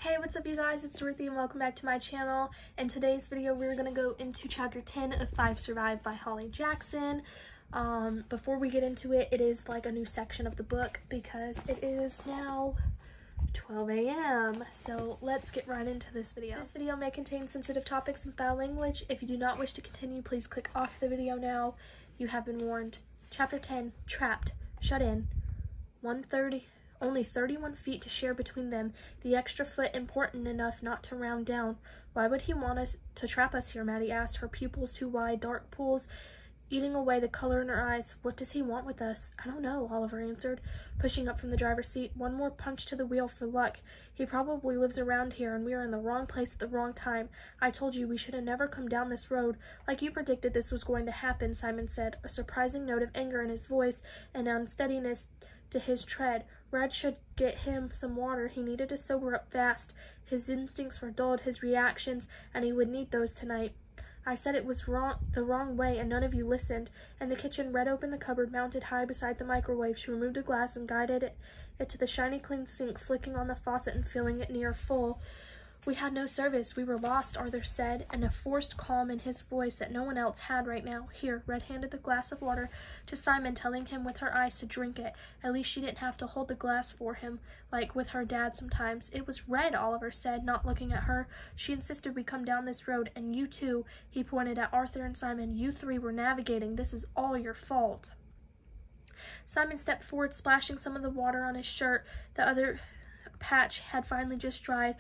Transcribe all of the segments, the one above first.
Hey, what's up you guys? It's Ruthie and welcome back to my channel. In today's video, we're going to go into chapter 10 of 5 Survive by Holly Jackson. Before we get into it, it is like a new section of the book because it is now 12 a.m. So let's get right into this video. This video may contain sensitive topics and foul language. If you do not wish to continue, please click off the video now. You have been warned. Chapter 10, Trapped, Shut In, 130. Only 31 feet to share between them, the extra foot important enough not to round down. Why would he want us to trap us here, Maddie asked, her pupils two wide, dark pools eating away the color in her eyes. What does he want with us? I don't know, Oliver answered, pushing up from the driver's seat. One more punch to the wheel for luck. He probably lives around here, and we are in the wrong place at the wrong time. I told you we should have never come down this road. Like you predicted this was going to happen, Simon said, a surprising note of anger in his voice and unsteadiness to his tread. Red should get him some water. He needed to sober up fast. His instincts were dulled, his reactions, and he would need those tonight. I said it was the wrong way, and none of you listened. In the kitchen, Red opened the cupboard mounted high beside the microwave. She removed a glass and guided it to the shiny clean sink, flicking on the faucet and filling it near full. We had no service. We were lost, Arthur said, and a forced calm in his voice that no one else had right now. Here, Red handed the glass of water to Simon, telling him with her eyes to drink it. At least she didn't have to hold the glass for him, like with her dad sometimes. It was Red, Oliver said, not looking at her. She insisted we come down this road, and you too. He pointed at Arthur and Simon. You three were navigating. This is all your fault. Simon stepped forward, splashing some of the water on his shirt. The other patch had finally just dried.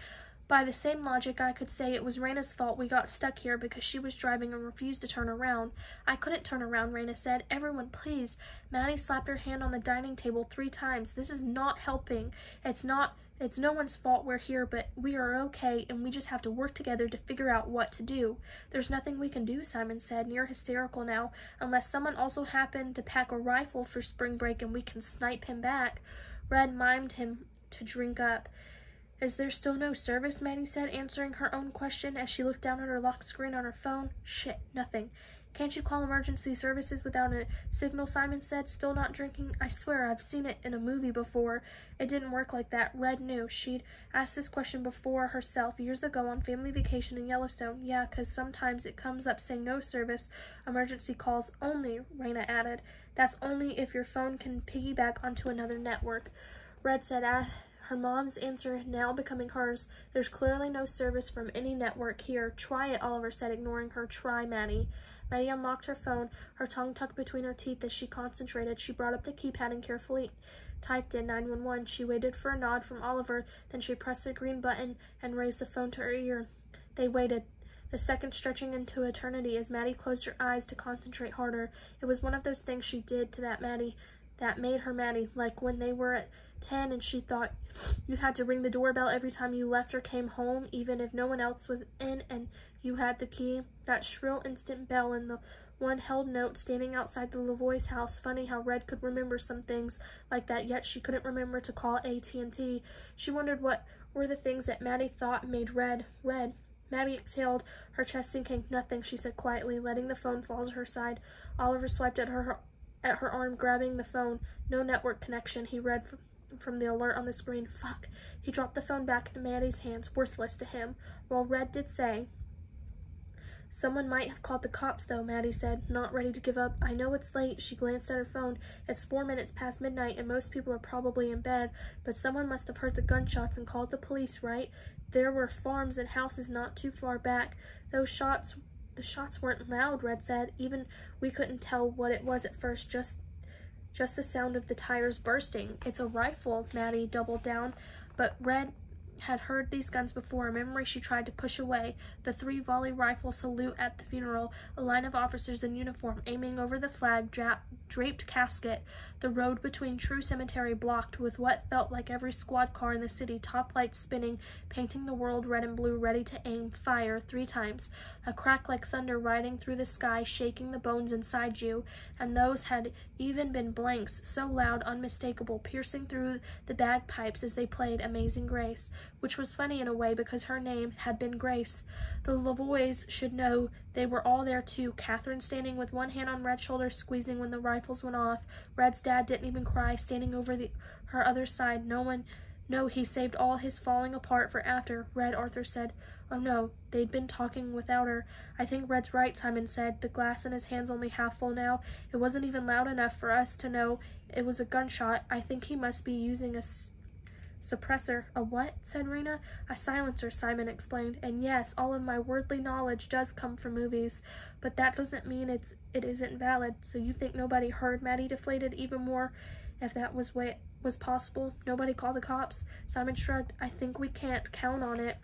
By the same logic, I could say it was Raina's fault we got stuck here because she was driving and refused to turn around. I couldn't turn around, Raina said. Everyone, please. Maddie slapped her hand on the dining table 3 times. This is not helping. It's no one's fault we're here, but we are okay, and we just have to work together to figure out what to do. There's nothing we can do, Simon said, near hysterical now, unless someone also happened to pack a rifle for spring break and we can snipe him back. Red mimed him to drink up. Is there still no service? Maddie said, answering her own question as she looked down at her lock screen on her phone. Shit, nothing. Can't you call emergency services without a signal? Simon said, still not drinking. I swear I've seen it in a movie before. It didn't work like that. Red knew. She'd asked this question before herself years ago on family vacation in Yellowstone. Yeah, 'cause sometimes it comes up saying no service, emergency calls only, Raina added. That's only if your phone can piggyback onto another network. Red said, her mom's answer now becoming hers. There's clearly no service from any network here. Try it, Oliver said, ignoring her. Try, Maddie. Maddie unlocked her phone, her tongue tucked between her teeth as she concentrated. She brought up the keypad and carefully typed in 911. She waited for a nod from Oliver, then she pressed the green button and raised the phone to her ear. They waited, the seconds stretching into eternity as Maddie closed her eyes to concentrate harder. It was one of those things she did to that Maddie that made her Maddie, like when they were at 10 and she thought you had to ring the doorbell every time you left or came home, even if no one else was in and you had the key. That shrill instant bell and the one held note standing outside the Lavoie's house. Funny how Red could remember some things like that, yet she couldn't remember to call AT&T. She wondered what were the things that Maddie thought made Red. Maddie exhaled, her chest sinking. Nothing, she said quietly, letting the phone fall to her side. Oliver swiped at her arm, grabbing the phone. No network connection, he read from the alert on the screen. Fuck. He dropped the phone back into Maddie's hands, worthless to him. While Red did say, someone might have called the cops though, Maddie said, not ready to give up. I know it's late. She glanced at her phone. It's 4 minutes past midnight and most people are probably in bed, but someone must have heard the gunshots and called the police, right? There were farms and houses not too far back. The shots weren't loud, Red said. Even we couldn't tell what it was at first, just the sound of the tires bursting. It's a rifle, Maddie doubled down, but Red had heard these guns before, a memory she tried to push away. The 3-volley rifle salute at the funeral, a line of officers in uniform aiming over the flag draped casket, the road between True Cemetery blocked with what felt like every squad car in the city, top lights spinning, painting the world red and blue, ready to aim, fire 3 times. A crack like thunder riding through the sky, shaking the bones inside you, and those had even been blanks, so loud, unmistakable, piercing through the bagpipes as they played Amazing Grace, which was funny in a way because her name had been Grace. The Lavoies should know they were all there too, Catherine standing with one hand on Red's shoulder, squeezing when the rifles went off. Red's dad didn't even cry, standing over her other side. No one No, he saved all his falling apart for after, Red, Arthur said. Oh no, they'd been talking without her. I think Red's right, Simon said, the glass in his hand's only half full now. It wasn't even loud enough for us to know it was a gunshot. I think he must be using a suppressor. A what? Said Rena. A silencer, Simon explained. And yes, all of my worldly knowledge does come from movies, but that doesn't mean it isn't valid. So you think nobody heard? Maddie deflated even more. If that was what was possible, nobody called the cops. Simon shrugged. I think we can't count on it.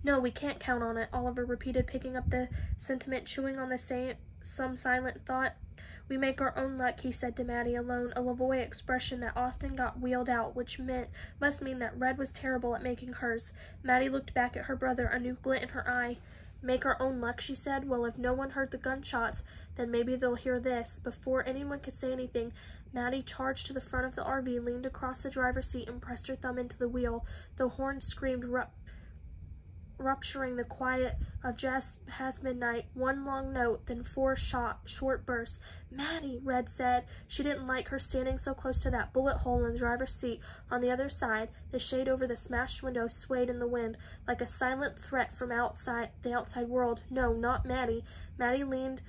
No, we can't count on it, Oliver repeated, picking up the sentiment, chewing on some silent thought. We make our own luck, he said to Maddie alone, a Lavoie expression that often got wheeled out, which must mean that Red was terrible at making hers. Maddie looked back at her brother, a new glint in her eye. Make our own luck, she said. Well, if no one heard the gunshots, then maybe they'll hear this. Before anyone could say anything, Maddie charged to the front of the RV, leaned across the driver's seat, and pressed her thumb into the wheel. The horn screamed, rupturing the quiet of just past midnight. One long note, then four short bursts. Maddie, Red said. She didn't like her standing so close to that bullet hole in the driver's seat. On the other side, the shade over the smashed window swayed in the wind, like a silent threat from the outside world. No, not Maddie. Maddie leaned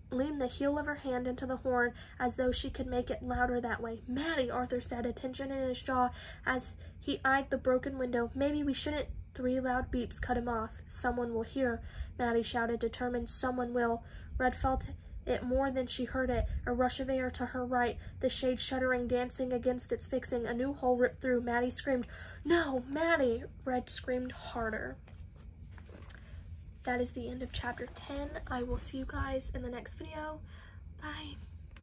the heel of her hand into the horn as though she could make it louder that way. Maddie, Arthur said, a tension in his jaw as he eyed the broken window. Maybe we shouldn't. 3 loud beeps cut him off. Someone will hear, Maddie shouted, determined. Someone will. Red felt it more than she heard it. A rush of air to her right, the shade shuddering, dancing against its fixing. A new hole ripped through. Maddie screamed, No, Maddie! Red screamed harder. That is the end of chapter 10. I will see you guys in the next video. Bye.